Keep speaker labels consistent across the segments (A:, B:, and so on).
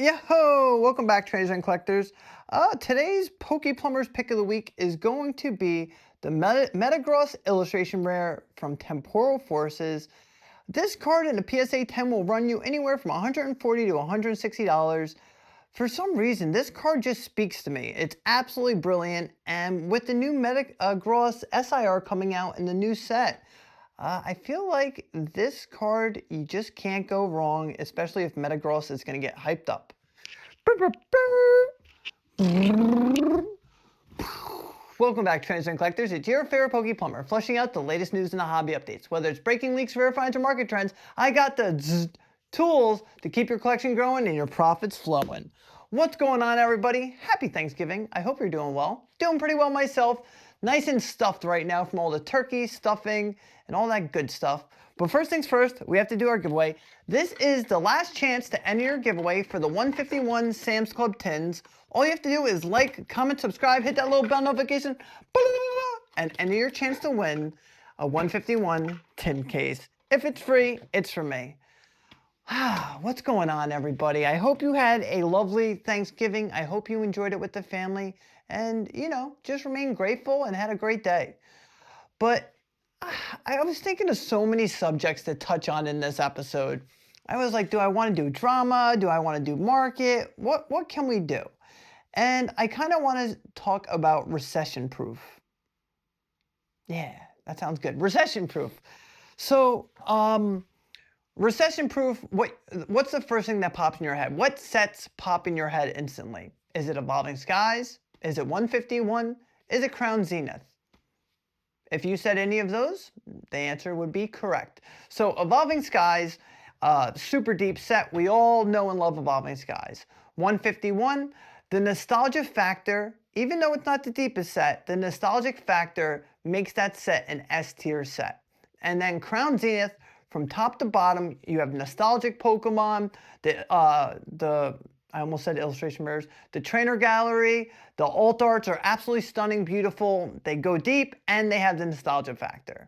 A: Yo! Welcome back, traders and collectors. Today's Plumber's pick of the week is going to be the Metagross illustration rare from Temporal Forces. This card in the PSA 10 will run you anywhere from $140 to $160. For some reason, this card just speaks to me. It's absolutely brilliant, and with the new Metagross SIR coming out in the new set, I feel like this card, you just can't go wrong, especially if Metagross is going to get hyped up. Welcome back, traders and collectors. It's your favorite Plumber, flushing out the latest news and the hobby updates. Whether it's breaking leaks, rare finds, or market trends, I got the tools to keep your collection growing and your profits flowing. What's going on, everybody? Happy Thanksgiving. I hope you're doing well. Doing pretty well myself. Nice and stuffed right now from all the turkey, stuffing, and all that good stuff. But first things first, we have to do our giveaway. This is the last chance to enter your giveaway for the 151 Sam's Club tins. All you have to do is like, comment, subscribe, hit that little bell notification, and enter your chance to win a 151 tin case. If it's free, it's from me. What's going on, everybody? I hope you had a lovely Thanksgiving. I hope you enjoyed it with the family and, just remain grateful and had a great day. But I was thinking of so many subjects to touch on in this episode. I was like, do I want to do drama? Do I want to do market? What can we do? And I kind of want to talk about recession proof. Yeah, that sounds good. Recession proof. So, recession proof, what's the first thing that pops in your head? What sets pop in your head instantly? Is it Evolving Skies? Is it 151? Is it Crown Zenith? If you said any of those, the answer would be correct. So Evolving Skies, super deep set. We all know and love Evolving Skies. 151, the nostalgia factor, even though it's not the deepest set, the nostalgic factor makes that set an S tier set. And then Crown Zenith, from top to bottom, you have nostalgic Pokemon, I almost said illustration mirrors, the trainer gallery, the alt arts are absolutely stunning, beautiful. They go deep and they have the nostalgia factor.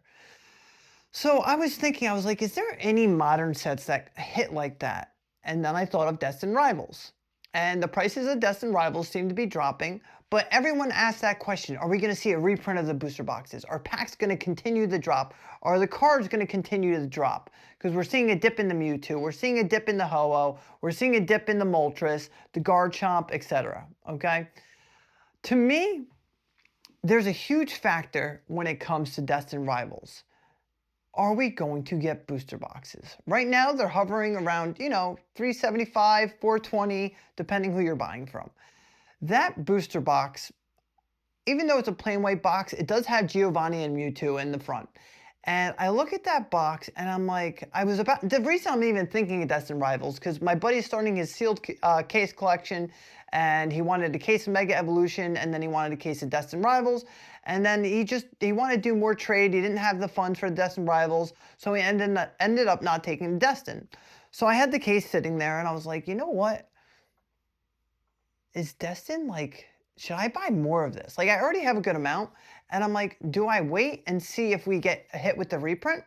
A: So I was thinking, I was like, is there any modern sets that hit like that? And then I thought of Destined Rivals. And the prices of Destined Rivals seem to be dropping, but everyone asked that question. Are we going to see a reprint of the booster boxes? Are packs going to continue the drop? Are the cards going to continue to drop? Because we're seeing a dip in the Mewtwo, we're seeing a dip in the Ho-Oh, we're seeing a dip in the Moltres, the Garchomp, etc. Okay? To me, there's a huge factor when it comes to Destined Rivals. Are we going to get booster boxes? Right now, they're hovering around, $375, $420, depending who you're buying from. That booster box, even though it's a plain white box, it does have Giovanni and Mewtwo in the front. And I look at that box and I'm like, the reason I'm even thinking of Destined Rivals, because my buddy's starting his sealed case collection and he wanted a case of Mega Evolution and then he wanted a case of Destined Rivals. And then he wanted to do more trade. He didn't have the funds for the Destined Rivals, so he ended up not taking the Destined. So I had the case sitting there and I was like, you know what? Is Destined, should I buy more of this? I already have a good amount. And I'm like, do I wait and see if we get a hit with the reprint?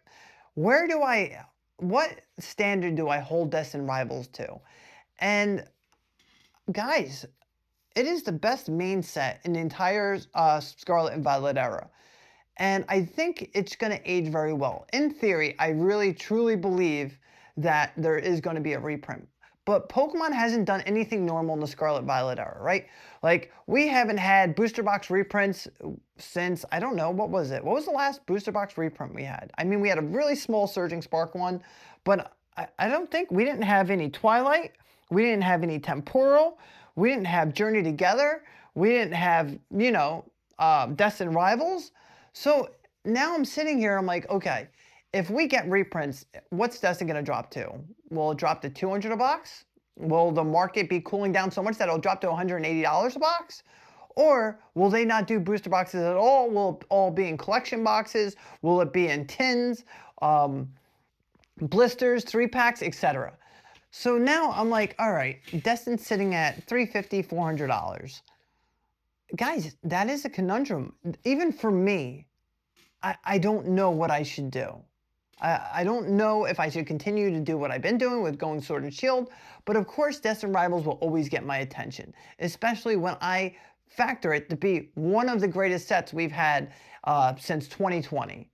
A: What standard do I hold Destined Rivals to? And guys, it is the best main set in the entire Scarlet and Violet era. And I think it's going to age very well. In theory, I really truly believe that there is going to be a reprint. But Pokemon hasn't done anything normal in the Scarlet Violet era, right? We haven't had booster box reprints since, I don't know, what was it? What was the last booster box reprint we had? I mean, we had a really small Surging Spark one, but I don't think, we didn't have any Twilight, we didn't have any Temporal, we didn't have Journey Together, we didn't have, Destined Rivals. So now I'm sitting here, I'm like, okay, if we get reprints, what's Destined going to drop to? Will it drop to $200 a box? Will the market be cooling down so much that it'll drop to $180 a box? Or will they not do booster boxes at all? Will it all be in collection boxes? Will it be in tins, blisters, 3-packs, etc.? So now I'm like, all right, Destined's sitting at $350, $400. Guys, that is a conundrum. Even for me, I don't know what I should do. I don't know if I should continue to do what I've been doing with going Sword and Shield, but of course Destined Rivals will always get my attention, especially when I factor it to be one of the greatest sets we've had since 2020.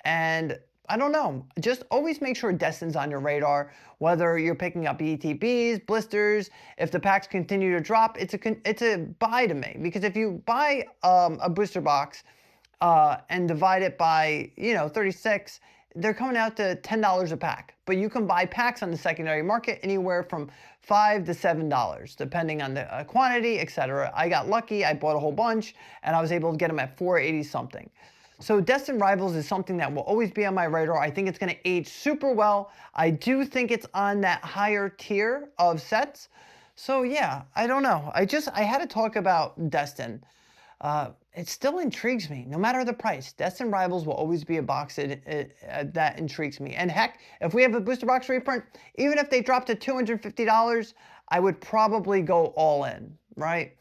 A: And I don't know, just always make sure Destin's on your radar, whether you're picking up ETBs, blisters. If the packs continue to drop, it's a buy to me, because if you buy a booster box and divide it by 36, they're coming out to $10 a pack. But you can buy packs on the secondary market anywhere from $5 to $7, depending on the quantity, etc. I got lucky, I bought a whole bunch, and I was able to get them at $4.80 something. So Destined Rivals is something that will always be on my radar. I think it's going to age super well. I do think it's on that higher tier of sets. So yeah, I don't know. I had to talk about Destined. It still intrigues me, no matter the price. Destined Rivals will always be a box that intrigues me. And heck, if we have a booster box reprint, even if they drop to $250, I would probably go all in, right?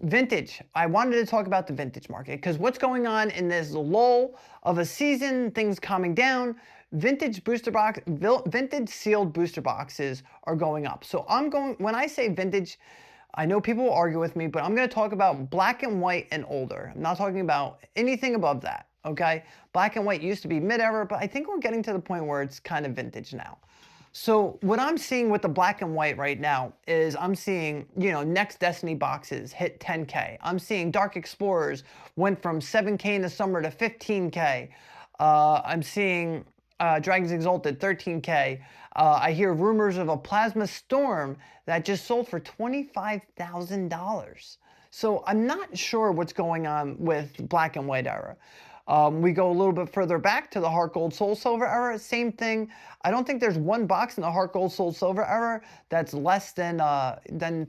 A: Vintage. I wanted to talk about the vintage market, because what's going on in this lull of a season, things calming down, vintage sealed booster boxes are going up. So when I say vintage, I know people will argue with me, but I'm going to talk about black and white and older. I'm not talking about anything above that, okay? Black and white used to be mid-era, but I think we're getting to the point where it's kind of vintage now. So what I'm seeing with the black and white right now is I'm seeing, next Destiny boxes hit 10K. I'm seeing Dark Explorers went from 7K in the summer to 15K. I'm seeing Dragons Exalted 13K. I hear rumors of a Plasma Storm that just sold for $25,000. So I'm not sure what's going on with black and white era. We go a little bit further back to the Heart Gold Soul Silver era, same thing. I don't think there's one box in the Heart Gold Soul Silver era that's less than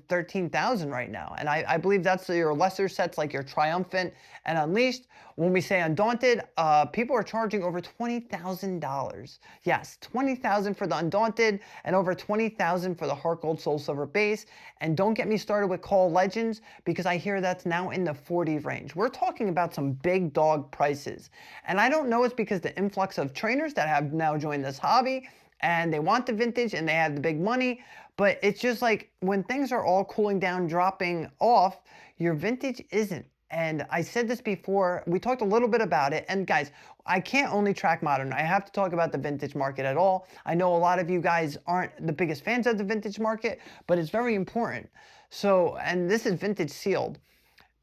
A: 13,000 right now. And I believe that's your lesser sets like your Triumphant and Unleashed. When we say Undaunted, people are charging over $20,000. Yes, $20,000 for the Undaunted and over $20,000 for the Heart Gold Soul Silver base. And don't get me started with Call Legends, because I hear that's now in the 40 range. We're talking about some big dog prices. And I don't know it's because the influx of trainers that have now joined this hobby and they want the vintage and they have the big money, but it's just like when things are all cooling down, dropping off, your vintage isn't. And I said this before, we talked a little bit about it, and guys, I can't only track modern. I have to talk about the vintage market at all. I know a lot of you guys aren't the biggest fans of the vintage market, but it's very important. So, and this is vintage sealed.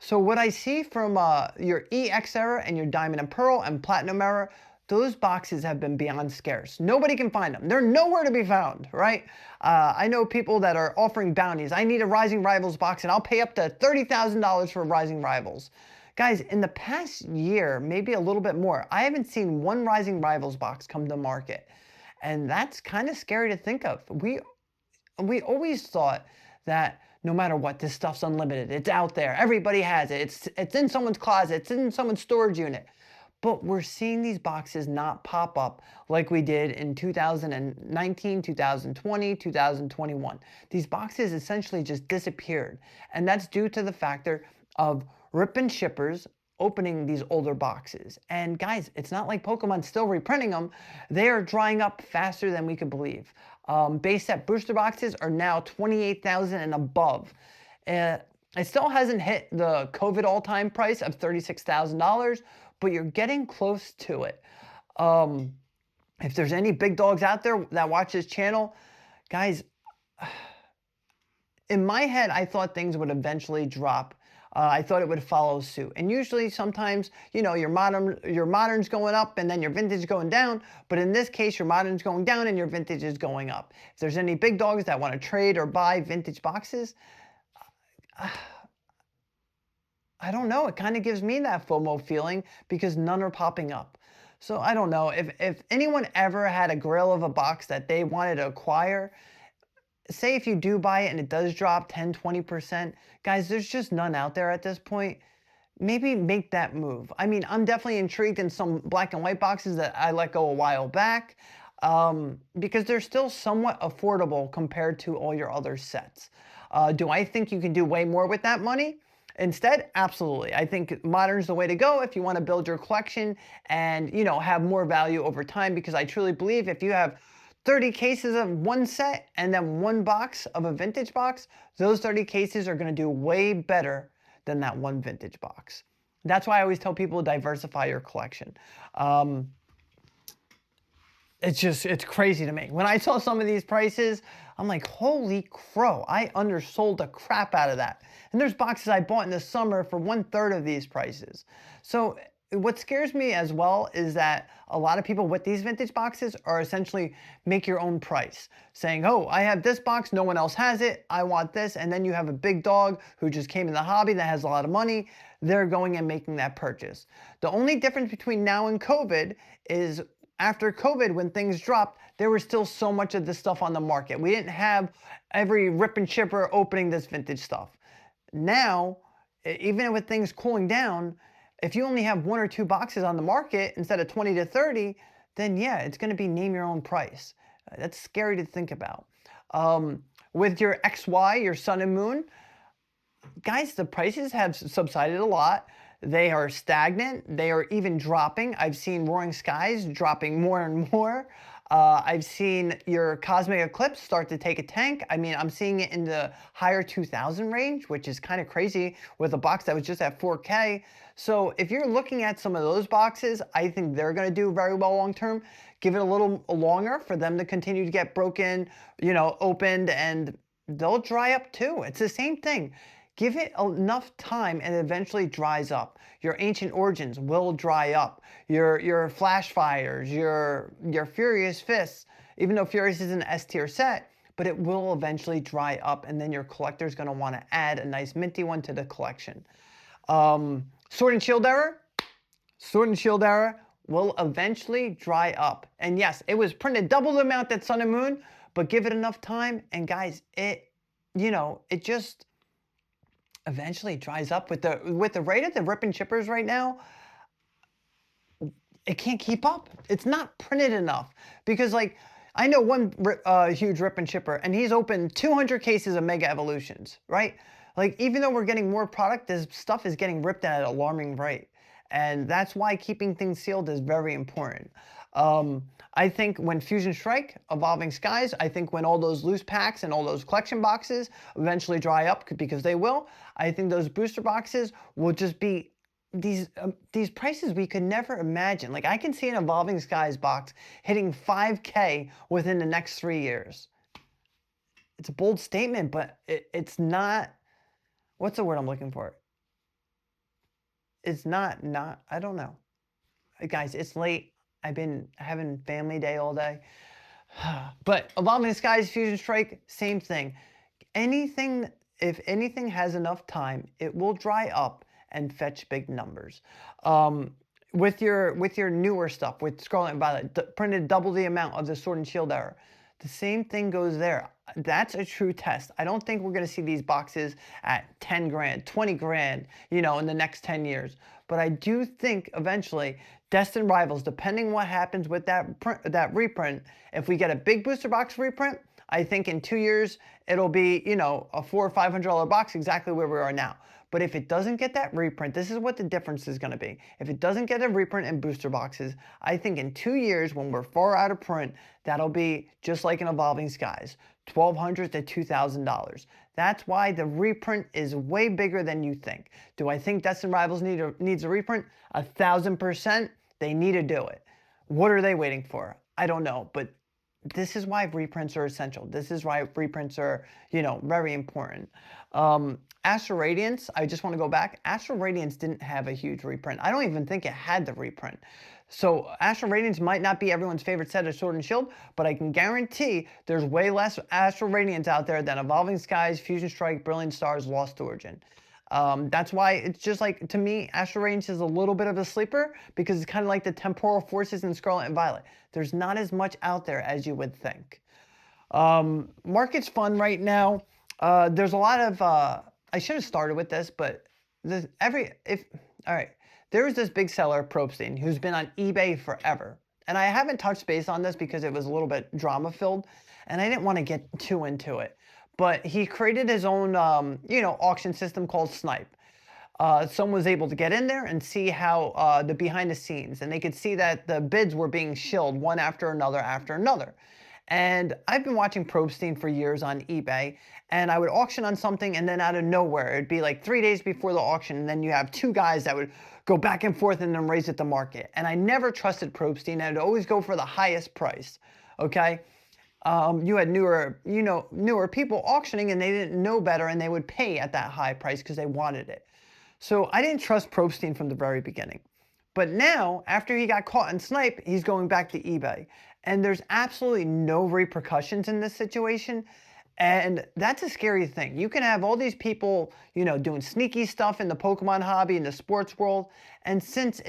A: So what I see from your EX era and your Diamond and Pearl and Platinum era, those boxes have been beyond scarce. Nobody can find them. They're nowhere to be found, right? I know people that are offering bounties. I need a Rising Rivals box and I'll pay up to $30,000 for Rising Rivals. Guys, in the past year, maybe a little bit more, I haven't seen one Rising Rivals box come to market. And that's kind of scary to think of. We always thought that no matter what, this stuff's unlimited. It's out there. Everybody has it. It's in someone's closet. It's in someone's storage unit. But we're seeing these boxes not pop up like we did in 2019, 2020, 2021. These boxes essentially just disappeared. And that's due to the factor of ripping shippers opening these older boxes. And guys, it's not like Pokemon's still reprinting them. They are drying up faster than we could believe. Base set booster boxes are now 28,000 and above. It still hasn't hit the COVID all-time price of $36,000, but you're getting close to it. If there's any big dogs out there that watch this channel, guys, in my head, I thought things would eventually drop. I thought it would follow suit. And usually sometimes, your modern's going up and then your vintage going down. But in this case, your modern's going down and your vintage is going up. If there's any big dogs that want to trade or buy vintage boxes, I don't know. It kind of gives me that FOMO feeling because none are popping up. So I don't know. If anyone ever had a grail of a box that they wanted to acquire, say if you do buy it and it does drop 10, 20%, guys, there's just none out there at this point. Maybe make that move. I mean, I'm definitely intrigued in some black and white boxes that I let go a while back because they're still somewhat affordable compared to all your other sets. Do I think you can do way more with that money? Instead, absolutely. I think modern's the way to go if you want to build your collection and, have more value over time, because I truly believe if you have 30 cases of one set and then one box of a vintage box, those 30 cases are going to do way better than that one vintage box. That's why I always tell people diversify your collection. It's crazy to me. When I saw some of these prices, I'm like, holy crow, I undersold the crap out of that. And there's boxes I bought in the summer for 1/3 of these prices. So what scares me as well is that a lot of people with these vintage boxes are essentially make your own price, saying, oh, I have this box, no one else has it, I want this. And then you have a big dog who just came in the hobby that has a lot of money, they're going and making that purchase. The only difference between now and COVID is after COVID, when things dropped, there was still so much of this stuff on the market. We didn't have every rip and chipper opening this vintage stuff. Now, even with things cooling down, if you only have 1 or 2 boxes on the market instead of 20 to 30, then yeah, it's going to be name your own price. That's scary to think about. With your XY, your sun and moon, guys, the prices have subsided a lot. They are stagnant. They are even dropping. I've seen Roaring Skies dropping more and more. I've seen your Cosmic Eclipse start to take a tank. I mean, I'm seeing it in the higher 2,000 range, which is kind of crazy with a box that was just at 4K. So if you're looking at some of those boxes, I think they're going to do very well long term. Give it a little longer for them to continue to get broken, opened, and they'll dry up too. It's the same thing. Give it enough time and it eventually dries up. Your Ancient Origins will dry up. Your Flash Fires, your Furious Fists, even though Furious is an S tier set, but it will eventually dry up, and then your collector's going to want to add a nice minty one to the collection. Sword and Shield era will eventually dry up. And yes, it was printed double the amount that Sun and Moon, but give it enough time, and guys, it just eventually dries up. With the rate of the rip and chippers right now, it can't keep up. It's not printed enough, because I know one huge rip and chipper, and he's opened 200 cases of Mega Evolutions, right? Even though we're getting more product, this stuff is getting ripped at an alarming rate. And that's why keeping things sealed is very important. I think when Fusion Strike, Evolving Skies, I think when all those loose packs and all those collection boxes eventually dry up, because they will, I think those booster boxes will just be these prices we could never imagine. I can see an Evolving Skies box hitting 5K within the next 3 years. It's a bold statement, but it's not, what's the word I'm looking for? It's not, I don't know. Guys, it's late. I've been having family day all day. But Evolving Skies, Fusion Strike, same thing. If anything has enough time, it will dry up and fetch big numbers. With your newer stuff, with Scarlet and Violet, printed double the amount of the Sword and Shield era, the same thing goes there. That's a true test. I don't think we're going to see these boxes at 10 grand, 20 grand, in the next 10 years. But I do think eventually Destined Rivals, depending what happens with that reprint, if we get a big booster box reprint, I think in 2 years it'll be, a $400 or $500 box, exactly where we are now. But if it doesn't get that reprint, this is what the difference is going to be. If it doesn't get a reprint in booster boxes, I think in 2 years, when we're far out of print, that'll be just like an Evolving Skies, $1,200 to $2,000. That's why the reprint is way bigger than you think. Do I think Destined Rivals needs a reprint? 1,000%. They need to do it. What are they waiting for? I don't know, but this is why reprints are essential. This is why reprints are, very important. Astral Radiance, I just want to go back. Astral Radiance didn't have a huge reprint. I don't even think it had the reprint. So Astral Radiance might not be everyone's favorite set of Sword and Shield, but I can guarantee there's way less Astral Radiance out there than Evolving Skies, Fusion Strike, Brilliant Stars, Lost Origin. That's why it's just to me, Astral Radiance is a little bit of a sleeper, because it's kind of like the Temporal Forces in Scarlet and Violet. There's not as much out there as you would think. Market's fun right now. There's a lot of, I should have started with this, but all right. There was this big seller, Probstein, who's been on eBay forever. And I haven't touched base on this because it was a little bit drama-filled, and I didn't want to get too into it. But he created his own, auction system called Snipe. someone was able to get in there and see how the behind the scenes, and they could see that the bids were being shilled one after another. And I've been watching Probstein for years on eBay, and I would auction on something, and then out of nowhere, it'd be like 3 days before the auction, and then you have two guys that would go back and forth and then raise it to market. And I never trusted Probstein. I'd always go for the highest price, okay? You had newer people auctioning, and they didn't know better, and they would pay at that high price because they wanted it. So I didn't trust Probstein from the very beginning. But now, after he got caught in snipe, he's going back to eBay. And there's absolutely no repercussions in this situation. And that's a scary thing. You can have all these people, doing sneaky stuff in the Pokemon hobby, in the sports world. And since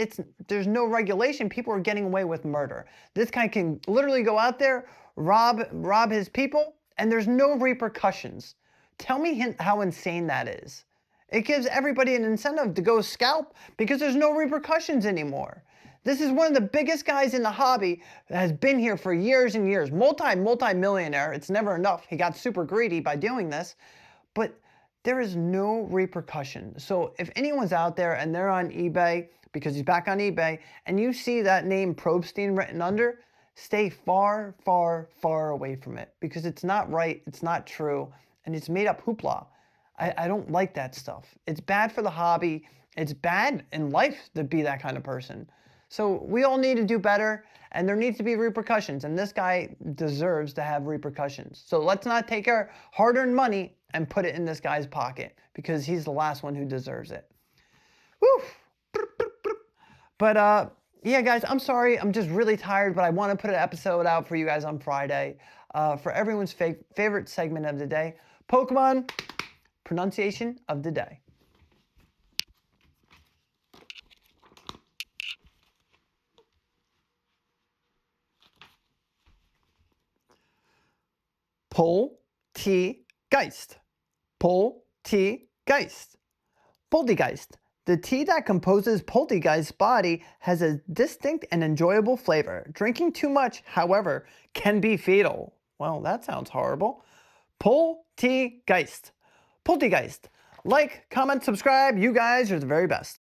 A: there's no regulation, people are getting away with murder. This guy can literally go out there, rob his people, and there's no repercussions. Tell me how insane that is. It gives everybody an incentive to go scalp because there's no repercussions anymore. This is one of the biggest guys in the hobby that has been here for years and years. Multi-millionaire. It's never enough. He got super greedy by doing this. But there is no repercussion. So if anyone's out there and they're on eBay, because he's back on eBay, and you see that name Probstein written under, stay far, far, far away from it. Because it's not right, it's not true, and it's made up hoopla. I don't like that stuff. It's bad for the hobby. It's bad in life to be that kind of person. So we all need to do better, and there needs to be repercussions, and this guy deserves to have repercussions. So let's not take our hard-earned money and put it in this guy's pocket, because he's the last one who deserves it. Woo! But yeah, guys, I'm sorry. I'm just really tired, but I want to put an episode out for you guys on Friday for everyone's favorite segment of the day, Pokemon pronunciation of the day. Poltergeist. Poltergeist. Poltergeist. The tea that composes Poltergeist's body has a distinct and enjoyable flavor. Drinking too much, however, can be fatal. Well, that sounds horrible. Poltergeist. Poltergeist. Like, comment, subscribe. You guys are the very best.